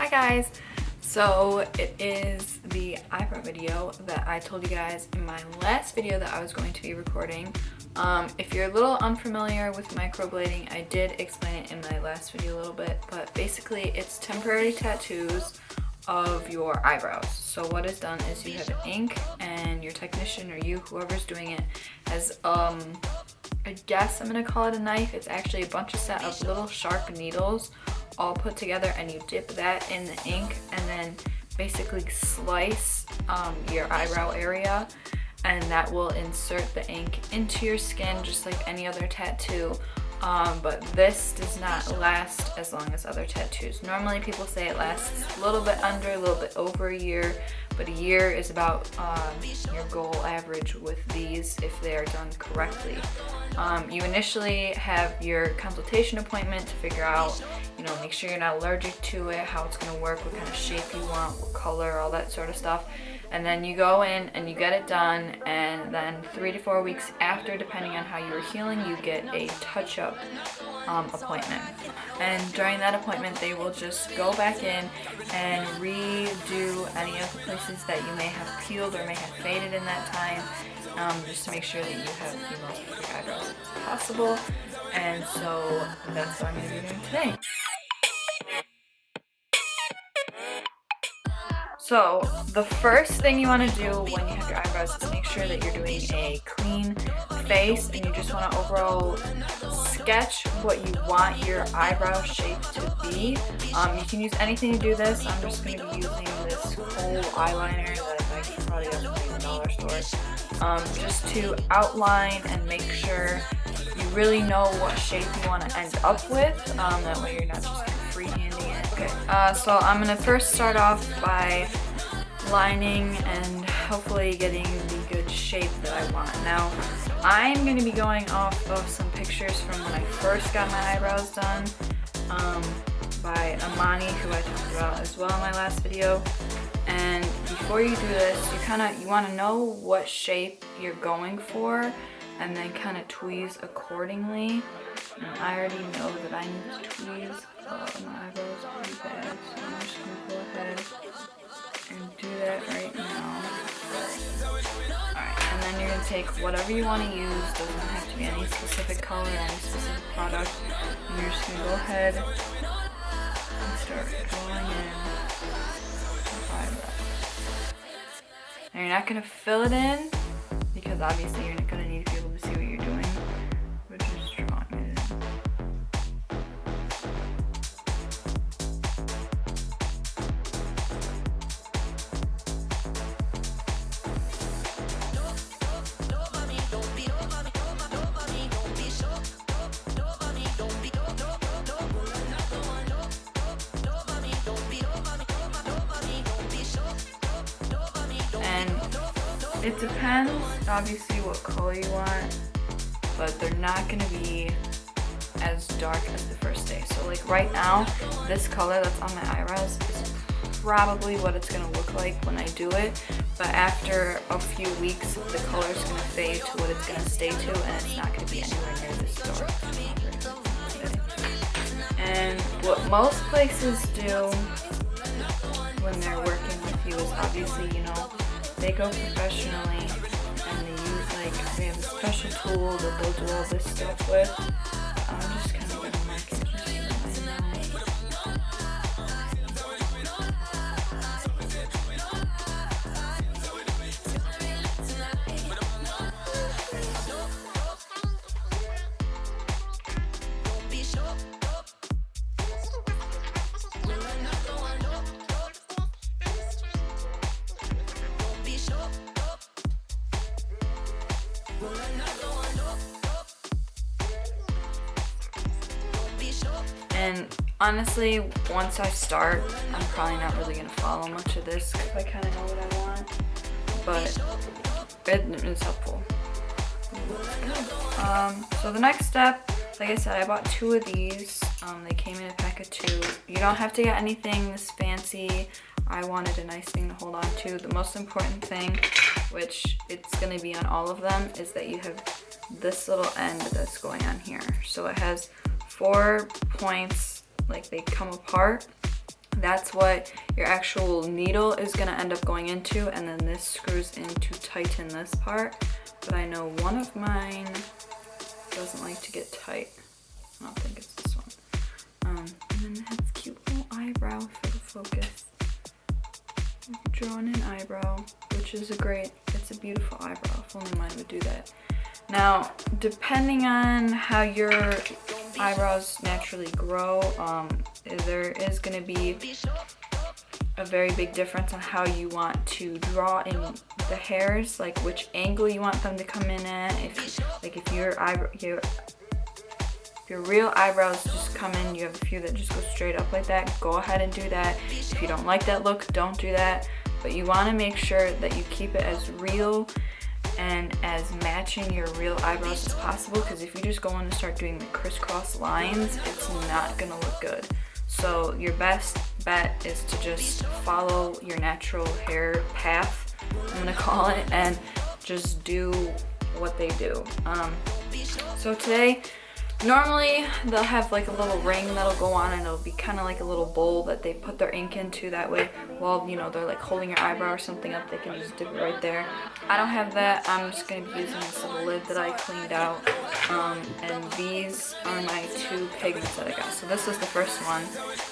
guys, so it is the eyebrow video that I told you guys in my last video that I was going to be recording. If you're a little unfamiliar with microblading, I did explain it in my last video a little bit, but basically it's temporary tattoos of your eyebrows. So what is done is you have ink and your technician or you, whoever's doing it, has I guess I'm gonna call it a knife. It's actually a bunch of set of little sharp needles all put together, and you dip that in the ink and then basically slice your eyebrow area, and that will insert the ink into your skin just like any other tattoo. But this does not last as long as other tattoos. Normally people say it lasts a little bit under, a little bit over a year, but a year is about your goal average with these if they are done correctly. You initially have your consultation appointment to figure out, make sure you're not allergic to it, how it's going to work, what kind of shape you want, what color, all that sort of stuff. And then you go in and you get it done, and then 3 to 4 weeks after, depending on how you were healing, you get a touch-up appointment. And during that appointment, they will just go back in and redo any of the places that you may have peeled or may have faded in that time, just to make sure that you have the most perfect eyebrows as possible. And so that's what I'm going to be doing today. So the first thing you want to do when you have your eyebrows is make sure that you're doing a clean face, and you just want to overall sketch what you want your eyebrow shape to be. You can use anything to do this. I'm just going to be using this whole eyeliner that I can probably get from the dollar store, just to outline and make sure you really know what shape you want to end up with. That way you're not just freehanding it. Okay, so I'm going to first start off by lining and hopefully getting the good shape that I want. Now, I'm going to be going off of some pictures from when I first got my eyebrows done by Amani, who I talked about as well in my last video. And before you do this, you want to know what shape you're going for, and then kind of tweeze accordingly. And I already know that I need to tweeze. My eyebrows are pretty bad, so I'm just going to go ahead and do that right now. Alright, and then you're going to take whatever you want to use. Doesn't have to be any specific color, any specific product. And you're just going to go ahead and start drawing in the eyebrow. Now you're not going to fill it in, because obviously you're not going to need to be able to see what you're doing, but just drawing it in. It depends, obviously, what color you want, but they're not going to be as dark as the first day. So like right now, this color that's on my eyebrows is probably what it's going to look like when I do it, but after a few weeks, the color is going to fade to what it's going to stay to, and it's not going to be anywhere near this dark. And what most places do when they're working with you is obviously, they go professionally, and they have a special tool that they'll do all this stuff with. I'm just kind of going to mark it just so that I know. And honestly, once I start, I'm probably not really going to follow much of this because I kind of know what I want, but it's helpful. So the next step, like I said, I bought 2 of these. They came in a pack of 2. You don't have to get anything this fancy. I wanted a nice thing to hold on to. The most important thing, which it's going to be on all of them, is that you have this little end that's going on here. So it has 4 points, like they come apart, That's what your actual needle is gonna end up going into, and then this screws in to tighten this part. But I know one of mine doesn't like to get tight. I don't think it's this one. And then it has cute little eyebrow for the focus. Drawn in eyebrow, which is it's a beautiful eyebrow. If only mine would do that. Now, depending on how your eyebrows naturally grow, there is going to be a very big difference on how you want to draw in the hairs, like which angle you want them to come in at. If your real eyebrows just come in, you have a few that just go straight up like that, go ahead and do that. If you don't like that look, don't do that. But you want to make sure that you keep it as real and as matching your real eyebrows as possible, because if you just go in and start doing the crisscross lines, it's not gonna look good. So your best bet is to just follow your natural hair path, I'm gonna call it, and just do what they do. So today, normally they'll have like a little ring that'll go on, and it'll be kind of like a little bowl that they put their ink into. That way, while they're like holding your eyebrow or something up, they can just dip it right there. I don't have that. I'm just going to be using this little lid that I cleaned out. And these are my 2 pigments that I got. So this is the first one,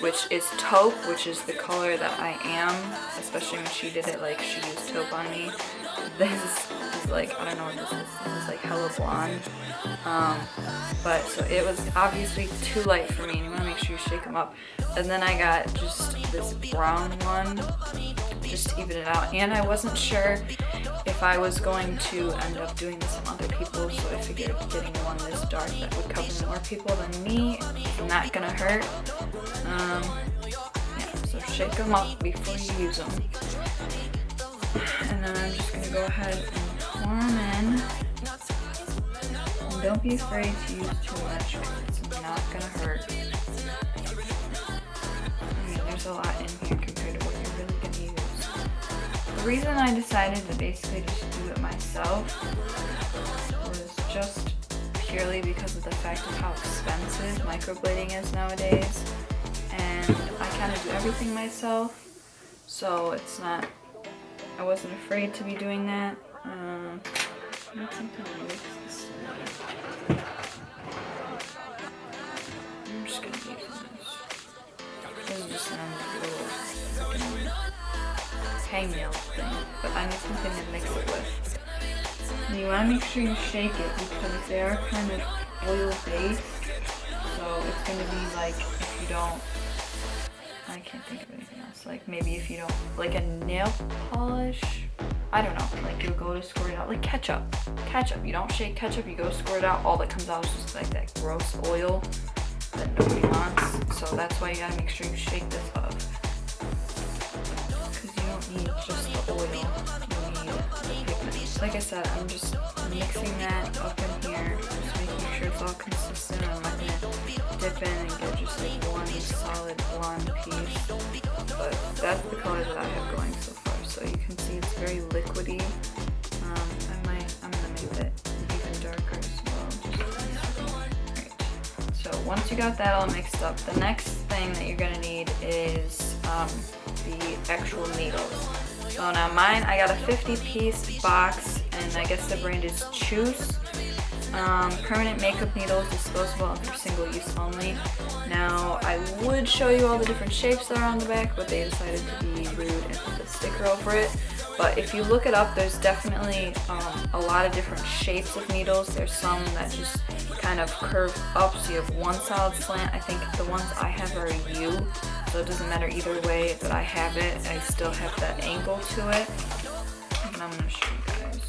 which is taupe, which is the color that I am, especially when she did it, like she used taupe on me. This is like, I don't know what this is. This is like hella blonde. But so it was obviously too light for me, and you want to make sure you shake them up. And then I got just this brown one just to even it out, and I wasn't sure if I was going to end up doing this on other people, so I figured getting one this dark that would cover more people than me is not gonna hurt. Yeah, so shake them up before you use them. And then I'm just gonna go ahead and pour them in. And don't be afraid to use too much, because it's not gonna hurt. I mean, there's a lot in here compared to what you're really gonna use. The reason I decided to basically just do it myself was just purely because of the fact of how expensive microblading is nowadays. And I kind of do everything myself, so it's not, I wasn't afraid to be doing that. I'm just gonna use this. This is just a little hangnail thing, but I need something to mix it with. And you want to make sure you shake it, because they are kind of oil based, so it's going to be like, if you don't, I can't think of anything else, like maybe if you don't, like a nail polish, I don't know, like you'll go to squirt it out, like ketchup, you don't shake ketchup, you go to squirt it out, all that comes out is just like that gross oil that nobody wants. So that's why you gotta make sure you shake this up, because you don't need just the oil, you need the pigment. Like I said, I'm just mixing that up in here, just making sure it's all consistent. I'm not gonna dip in and get just like one solid blonde piece, but that's the color that I have going so far. So you can see it's very liquidy. I'm gonna make it even darker as well. Right. So once you got that all mixed up, the next thing that you're gonna need is the actual needles. So now mine, I got a 50-piece box, and I guess the brand is Choose. Permanent makeup needles, disposable and for single use only. Now I would show you all the different shapes that are on the back, but they decided to be rude and put the sticker over it. But if you look it up, there's definitely a lot of different shapes of needles. There's some that just kind of curve up, so you have one solid slant. I think the ones I have are a U, so it doesn't matter either way that I have it. I still have that angle to it. And I'm gonna show you guys.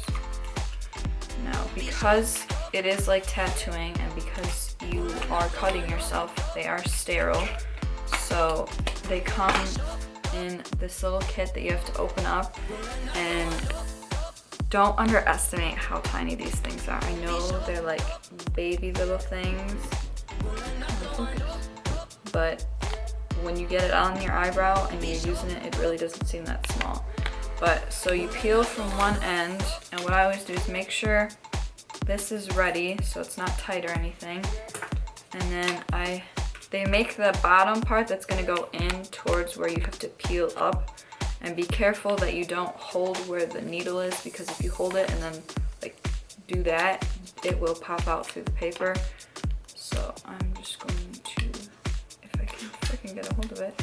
Now, because it is like tattooing, and because you are cutting yourself, they are sterile. So they come in this little kit that you have to open up, and don't underestimate how tiny these things are. I know they're like baby little things, but when you get it on your eyebrow and you're using it, it really doesn't seem that small. But so you peel from one end, and what I always do is make sure this is ready so it's not tight or anything, and then I they make the bottom part that's gonna go in towards where you have to peel up. And be careful that you don't hold where the needle is, because if you hold it and then like do that, it will pop out through the paper. So I'm just going to, if I can get a hold of it,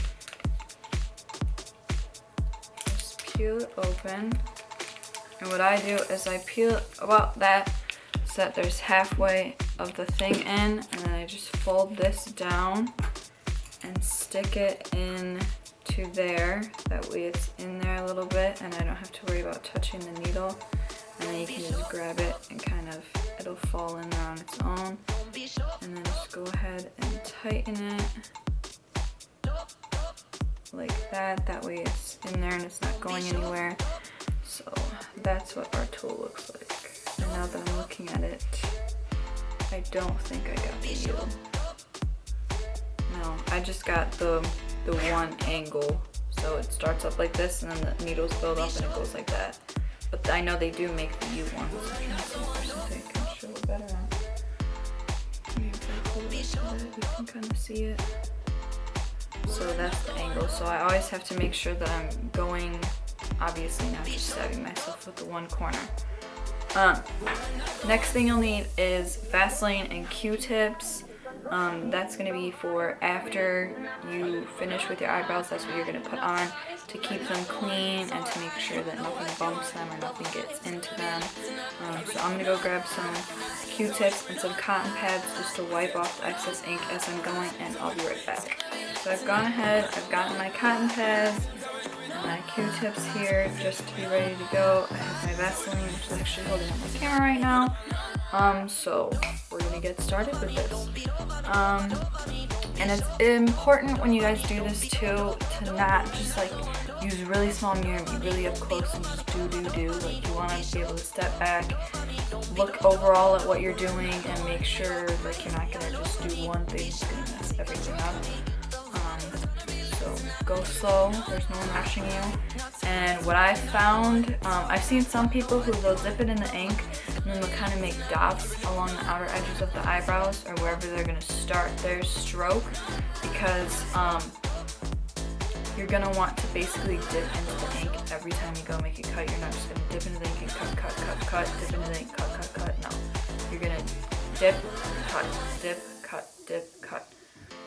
just peel it open. And what I do is I peel about that so that there's halfway of the thing in, and then I just fold this down and stick it in to there. That way it's in there a little bit and I don't have to worry about touching the needle. And then you can just grab it and kind of, it'll fall in there on its own. And then just go ahead and tighten it like that. That way it's in there and it's not going anywhere. So that's what our tool looks like. And now that I'm looking at it, I don't think I got the U. No, I just got the one angle. So it starts up like this and then the needles build up and it goes like that. But I know they do make the U ones. I'm trying to see if there's something I can show it better on. Maybe if I hold it so that you can kind of see it. So that's the angle. So I always have to make sure that I'm going, obviously not just stabbing myself with the one corner. Next thing you'll need is Vaseline and Q-tips. That's going to be for after you finish with your eyebrows. That's what you're going to put on to keep them clean and to make sure that nothing bumps them or nothing gets into them. So I'm going to go grab some Q-tips and some cotton pads just to wipe off the excess ink as I'm going, and I'll be right back. So I've gone ahead, I've gotten my cotton pads and my Q-tips here just to be ready to go. I have my Vaseline, which is actually holding up my camera right now. So we're gonna get started with this. And it's important when you guys do this too to not just like use a really small mirror and be really up close and just do. Like you want to be able to step back, look overall at what you're doing, and make sure like you're not gonna just do one thing, it's gonna mess everything up. So go slow, there's no one rushing you. And what I found, I've seen some people who they'll dip it in the ink and then they'll kind of make dots along the outer edges of the eyebrows or wherever they're going to start their stroke, because you're going to want to basically dip into the ink every time you go make a cut. You're not just going to dip into the ink and cut, dip into the ink, cut. No, you're going to dip, cut.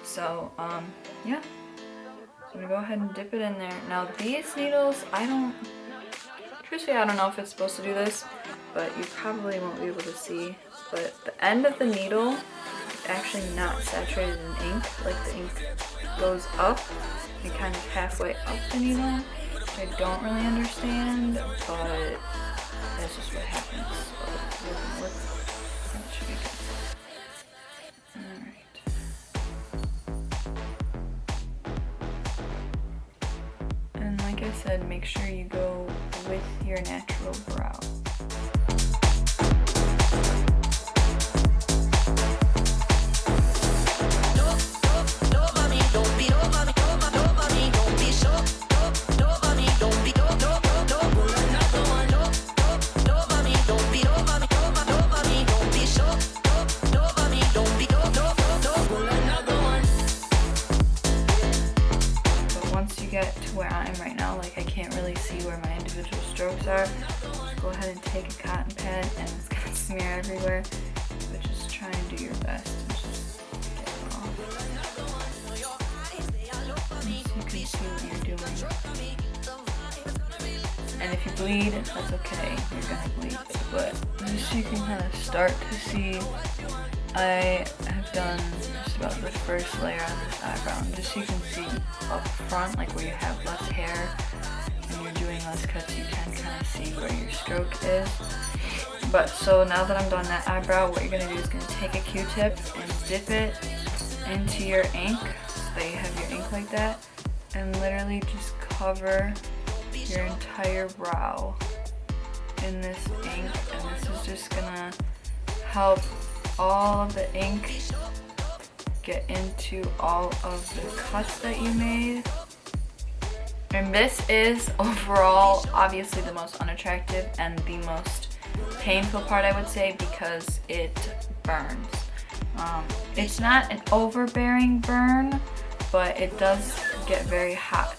So, yeah. So I'm gonna go ahead and dip it in there. Now these needles, truthfully I don't know if it's supposed to do this, but you probably won't be able to see. But the end of the needle is actually not saturated in ink. Like the ink goes up and kind of halfway up the needle, which I don't really understand, but that's just what happens. So it doesn't work. That should be good. Alright. Like I said, make sure you go with your natural brow. Get to where I am right now, like I can't really see where my individual strokes are. Go ahead and take a cotton pad and it's gonna smear everywhere, but just try and do your best and just get it off. So you can see what you're doing. And if you bleed, that's okay, you're gonna bleed. But just so you can kind of start to see, I have done just about the first layer on this eyebrow, and just so you can see up front, like where you have less hair and you're doing less cuts, you can kind of see where your stroke is. But so now that I'm done that eyebrow, what you're going to do is going to take a Q-tip and dip it into your ink, so that you have your ink like that, and literally just cover your entire brow in this ink, and this is just going to help all of the ink get into all of the cuts that you made. And this is overall obviously the most unattractive and the most painful part, I would say, because it burns. It's not an overbearing burn, but it does get very hot.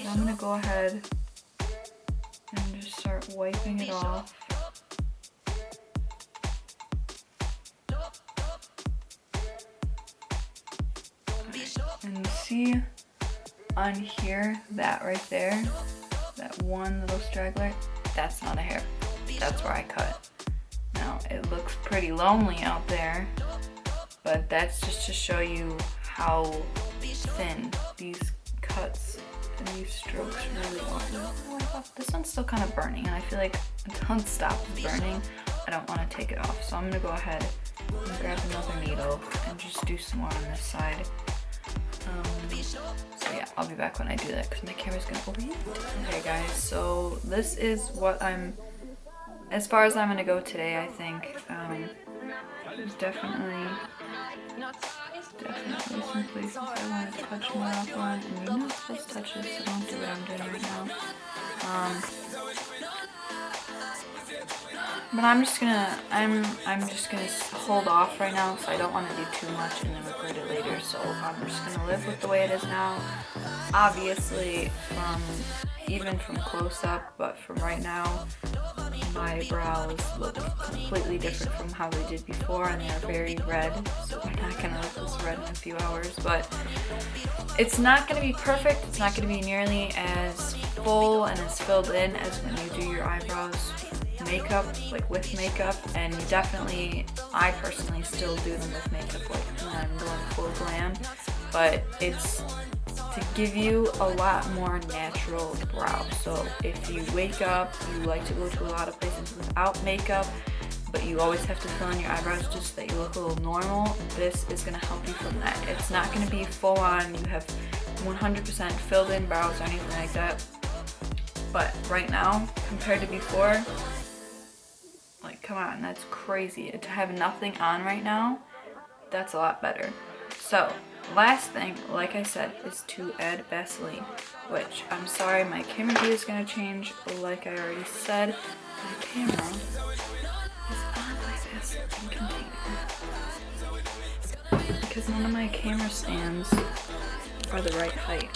I'm gonna go ahead and just start wiping it off. And see on here, that right there, that one little straggler, that's not a hair. That's where I cut. Now, it looks pretty lonely out there, but that's just to show you how thin these cuts and these strokes really are. This one's still kind of burning, and I feel like until it stops burning, I don't want to take it off. So I'm gonna go ahead and grab another needle and just do some more on this side. So yeah, I'll be back when I do that because my camera's gonna overheat. Okay guys, so this is what as far as I'm gonna go today, I think. There's definitely some places I want to touch more up on, and you're not supposed to touch this, so don't do what I'm doing right now. But I'm just gonna hold off right now, so I don't want to do too much and then regret it later. So I'm just gonna live with the way it is now. Obviously, even from close up, but from right now, my brows look completely different from how they did before, and they're very red, so they're not gonna look this red in a few hours. But it's not gonna be perfect. It's not gonna be nearly as full and as filled in as when you do your eyebrows with makeup, and you definitely, I personally still do them with makeup, like when I'm going full glam, but it's to give you a lot more natural brow. So if you wake up, you like to go to a lot of places without makeup, but you always have to fill in your eyebrows just so that you look a little normal, this is going to help you from that. It's not going to be full on, you have 100% filled in brows or anything like that, but right now, compared to before, like, come on, that's crazy. To have nothing on right now, that's a lot better. So, last thing, like I said, is to add Vaseline, which, I'm sorry, my camera view is going to change, like I already said. My camera is on my Vaseline container, because none of my camera stands are the right height.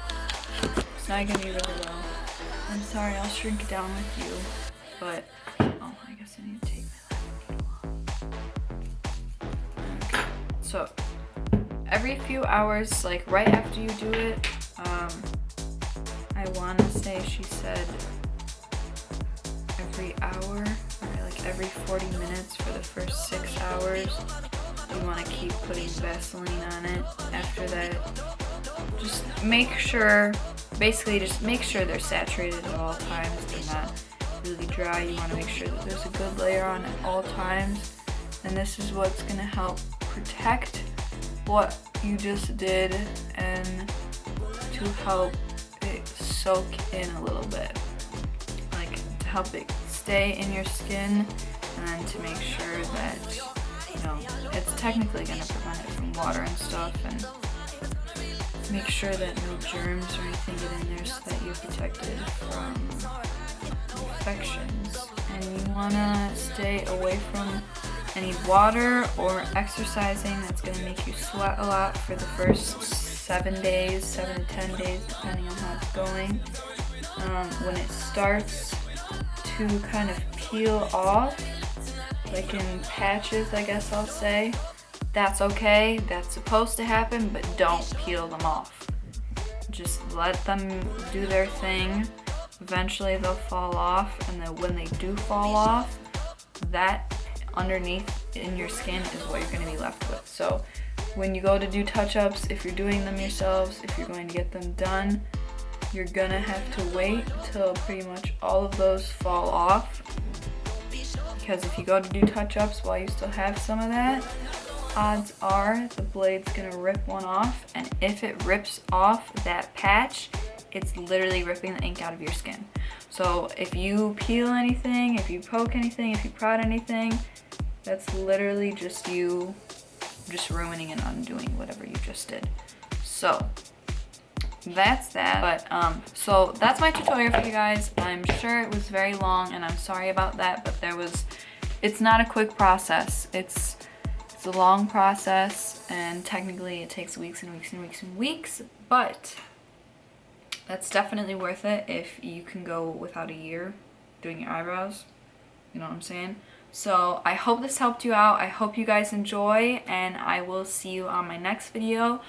It's not going to be really well. I'm sorry, I'll shrink it down with you, but, oh, I guess I need to take my light. Okay, so, every few hours, like right after you do it, I want to say she said every hour, or like every 40 minutes for the first 6 hours, you want to keep putting Vaseline on it. After that, just make sure, basically just make sure they're saturated at all times. They're not really dry. You want to make sure that there's a good layer on at all times. And this is what's going to help protect what you just did and to help it soak in a little bit. Like, to help it stay in your skin, and then to make sure that, you know, it's technically going to prevent it from water and stuff, and make sure that no germs or anything get in there so that you're protected from infections. And you want to stay away from any water or exercising that's going to make you sweat a lot for the first 7 to 10 days, depending on how it's going. When it starts to kind of peel off, like in patches, I guess I'll say, that's okay. That's supposed to happen, but don't peel them off. Just let them do their thing. Eventually they'll fall off, and then when they do fall off, that underneath in your skin is what you're going to be left with. So when you go to do touch-ups, if you're doing them yourselves, if you're going to get them done, you're gonna have to wait till pretty much all of those fall off. Because if you go to do touch-ups while you still have some of that, odds are the blade's gonna rip one off, and if it rips off that patch, it's literally ripping the ink out of your skin. So if you peel anything, if you poke anything, if you prod anything, that's literally just you just ruining and undoing whatever you just did. So that's that. But so that's my tutorial for you guys. I'm sure it was very long and I'm sorry about that, but it's not a quick process. It's a long process, and technically it takes weeks and weeks and weeks and weeks, but that's definitely worth it if you can go without a year doing your eyebrows. You know what I'm saying? So I hope this helped you out. I hope you guys enjoy, and I will see you on my next video.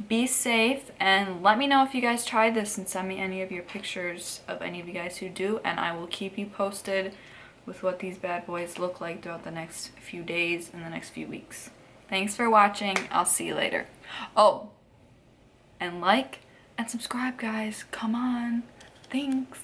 Be safe, and let me know if you guys tried this and send me any of your pictures of any of you guys who do, and I will keep you posted with what these bad boys look like throughout the next few days and the next few weeks. Thanks for watching. I'll see you later. Oh, and like and subscribe, guys. Come on. Thanks.